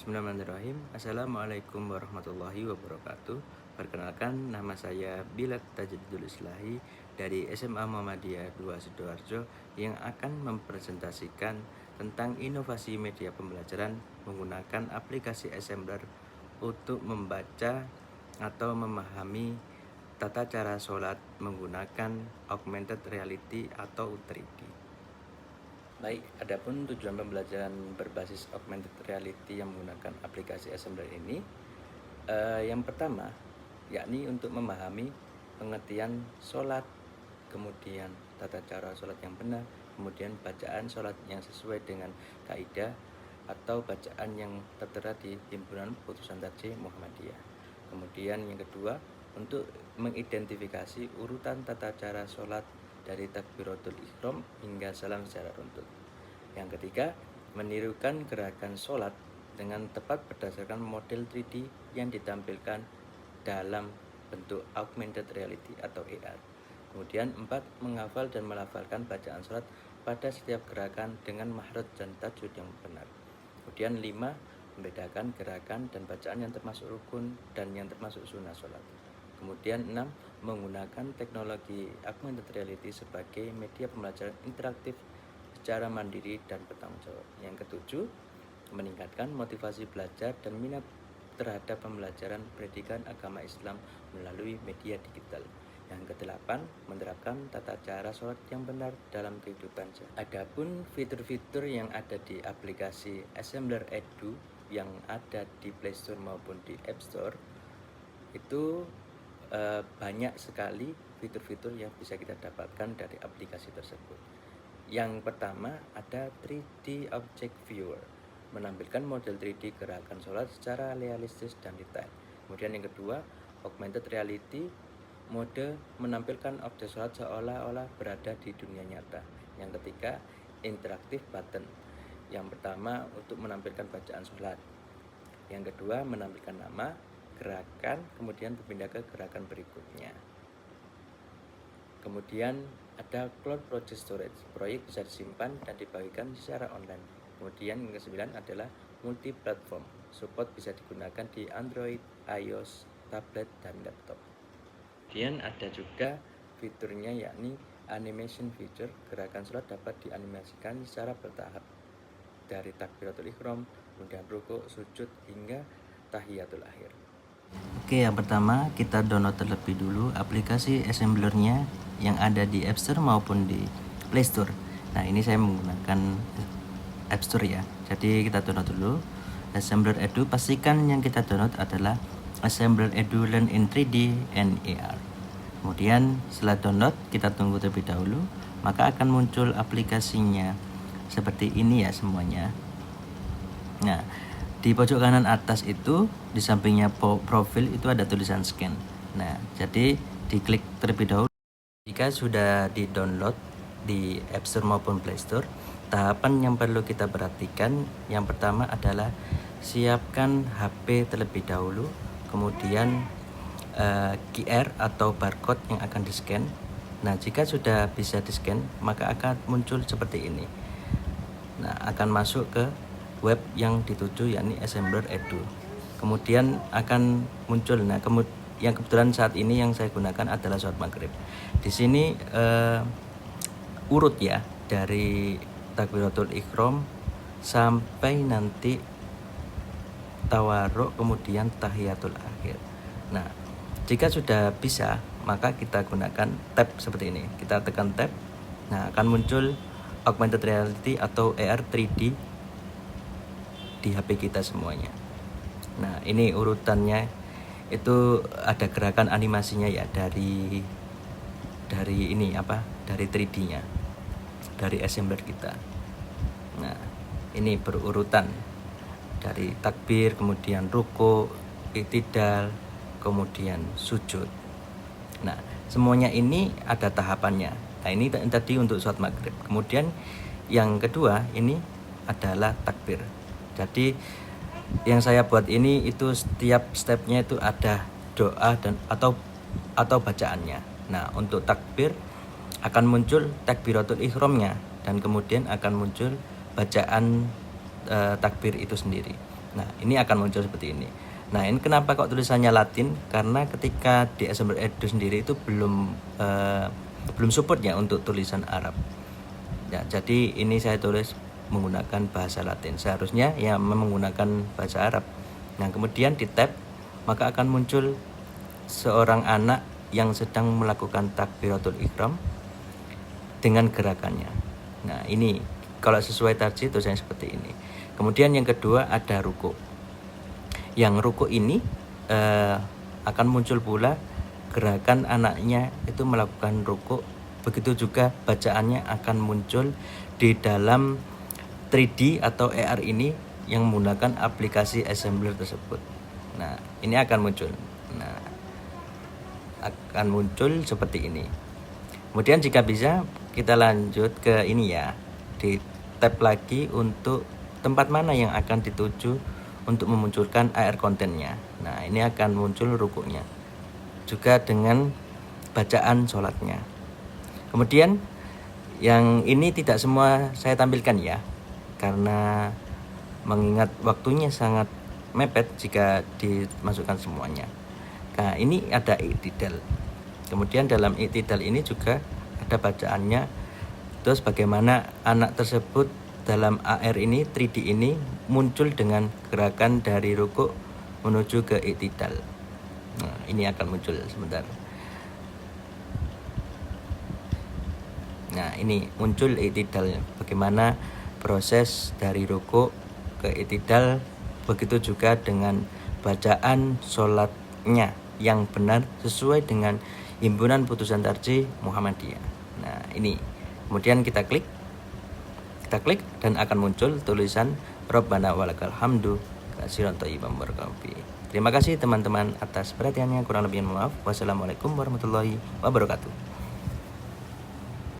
Bismillahirrahmanirrahim. Assalamualaikum warahmatullahi wabarakatuh. Perkenalkan, nama saya Bilal Tajdidul Islahi dari SMA Muhammadiyah 2 Sidoarjo yang akan mempresentasikan tentang inovasi media pembelajaran menggunakan aplikasi Assembler untuk membaca atau memahami tata cara sholat menggunakan augmented reality atau 3D. Baik, adapun tujuan pembelajaran berbasis augmented reality yang menggunakan aplikasi Assembler ini, yang pertama, yakni untuk memahami pengertian sholat, kemudian tata cara sholat yang benar, kemudian bacaan sholat yang sesuai dengan kaidah atau bacaan yang tertera di Himpunan Putusan Tarjih Muhammadiyah. Kemudian yang kedua, untuk mengidentifikasi urutan tata cara sholat dari takbiratul ihram hingga salam secara runtut. Yang ketiga, menirukan gerakan sholat dengan tepat berdasarkan model 3D yang ditampilkan dalam bentuk augmented reality atau AR. Kemudian 4, menghafal dan melafalkan bacaan sholat pada setiap gerakan dengan mahraj dan tajwid yang benar. Kemudian 5, membedakan gerakan dan bacaan yang termasuk rukun dan yang termasuk sunnah sholat. Kemudian 6, menggunakan teknologi augmented reality sebagai media pembelajaran interaktif secara mandiri dan bertanggung jawab. Yang ketujuh, meningkatkan motivasi belajar dan minat terhadap pembelajaran pendidikan agama Islam melalui media digital. Yang kedelapan, menerapkan tata cara sholat yang benar dalam kehidupan sehari-hari. Adapun fitur-fitur yang ada di aplikasi Assembler Edu yang ada di Play Store maupun di App Store itu banyak sekali fitur-fitur yang bisa kita dapatkan dari aplikasi tersebut. Yang pertama ada 3D Object Viewer, menampilkan model 3D gerakan sholat secara realistis dan detail. Kemudian yang kedua, Augmented Reality, mode menampilkan objek sholat seolah-olah berada di dunia nyata. Yang ketiga, Interactive Button, yang pertama untuk menampilkan bacaan sholat. Yang kedua, menampilkan nama, gerakan, kemudian berpindah ke gerakan berikutnya. Kemudian ada Cloud Project Storage, proyek bisa disimpan dan dibagikan secara online. Kemudian yang ke-9 adalah multi platform, support bisa digunakan di Android, iOS, tablet, dan laptop. Kemudian ada juga fiturnya yakni animation feature, gerakan sholat dapat dianimasikan secara bertahap dari takbiratul ihram, kemudian rukuk, sujud, hingga tahiyatul akhir. Oke, yang pertama kita download terlebih dulu aplikasi Assembler-nya yang ada di App Store maupun di Play Store. Nah, ini saya menggunakan App Store ya. Jadi kita download dulu Assembler Edu. Pastikan yang kita download adalah Assembler Edu Learn in 3D and AR. Kemudian setelah download kita tunggu terlebih dahulu, maka akan muncul aplikasinya seperti ini ya semuanya. Nah, di pojok kanan atas itu di sampingnya profil itu ada tulisan scan. Nah, jadi diklik terlebih dahulu. Jika sudah di-download di App Store maupun Play Store, tahapan yang perlu kita perhatikan yang pertama adalah siapkan HP terlebih dahulu, kemudian QR atau barcode yang akan di-scan. Nah, jika sudah bisa di-scan, maka akan muncul seperti ini. Nah, akan masuk ke web yang dituju yakni Assembler Edu. Kemudian akan muncul yang kebetulan saat ini yang saya gunakan adalah sholat maghrib. Di sini urut ya dari takbiratul ihram sampai nanti tawarruk kemudian tahiyatul akhir. Nah, jika sudah bisa maka kita gunakan tab seperti ini. Kita tekan tab. Nah, akan muncul augmented reality atau AR 3D di HP kita semuanya. Nah, ini urutannya itu ada gerakan animasinya ya dari ini dari 3D-nya, dari assembler kita. Nah, ini berurutan dari takbir, kemudian ruku, i'tidal, kemudian sujud. Nah, semuanya ini ada tahapannya. Nah, ini tadi untuk sholat maghrib. Kemudian yang kedua ini adalah takbir. Jadi yang saya buat ini itu setiap stepnya itu ada doa dan atau bacaannya. Nah, untuk takbir akan muncul takbiratul ihramnya dan kemudian akan muncul bacaan takbir itu sendiri. Nah, ini akan muncul seperti ini. Nah, ini kenapa kok tulisannya Latin? Karena ketika di Assembler Edu sendiri itu belum support ya untuk tulisan Arab. Ya, jadi ini saya tulis menggunakan bahasa Latin. Seharusnya ya menggunakan bahasa Arab. Nah, kemudian di tab maka akan muncul seorang anak yang sedang melakukan takbiratul ihram dengan gerakannya. Nah, ini kalau sesuai tarjih tulisannya seperti ini. Kemudian yang kedua ada ruku. Yang ruku ini akan muncul pula gerakan anaknya itu melakukan ruku. Begitu juga bacaannya akan muncul di dalam 3D atau AR ini yang menggunakan aplikasi Assembler tersebut. Nah, ini akan muncul. Nah, akan muncul seperti ini. Kemudian jika bisa kita lanjut ke ini ya, di tab lagi untuk tempat mana yang akan dituju untuk memunculkan AR kontennya. Nah, ini akan muncul rukuknya juga dengan bacaan sholatnya. Kemudian yang ini tidak semua saya tampilkan ya, karena mengingat waktunya sangat mepet jika dimasukkan semuanya. Nah, ini ada i'tidal. Kemudian dalam i'tidal ini juga ada bacaannya. Terus bagaimana anak tersebut dalam AR ini, 3D ini muncul dengan gerakan dari rukuk menuju ke i'tidal. Nah, ini akan muncul sebentar. Nah, ini muncul i'tidal. Bagaimana proses dari rukuk ke i'tidal, begitu juga dengan bacaan sholatnya yang benar sesuai dengan himpunan putusan tarjih Muhammadiyah. Nah, ini kemudian kita klik dan akan muncul tulisan Rabbana walakal hamdu katsiran thayyiban barakallahu fi. Terima kasih teman-teman atas perhatiannya. Kurang lebihnya maaf. Wassalamualaikum warahmatullahi wabarakatuh.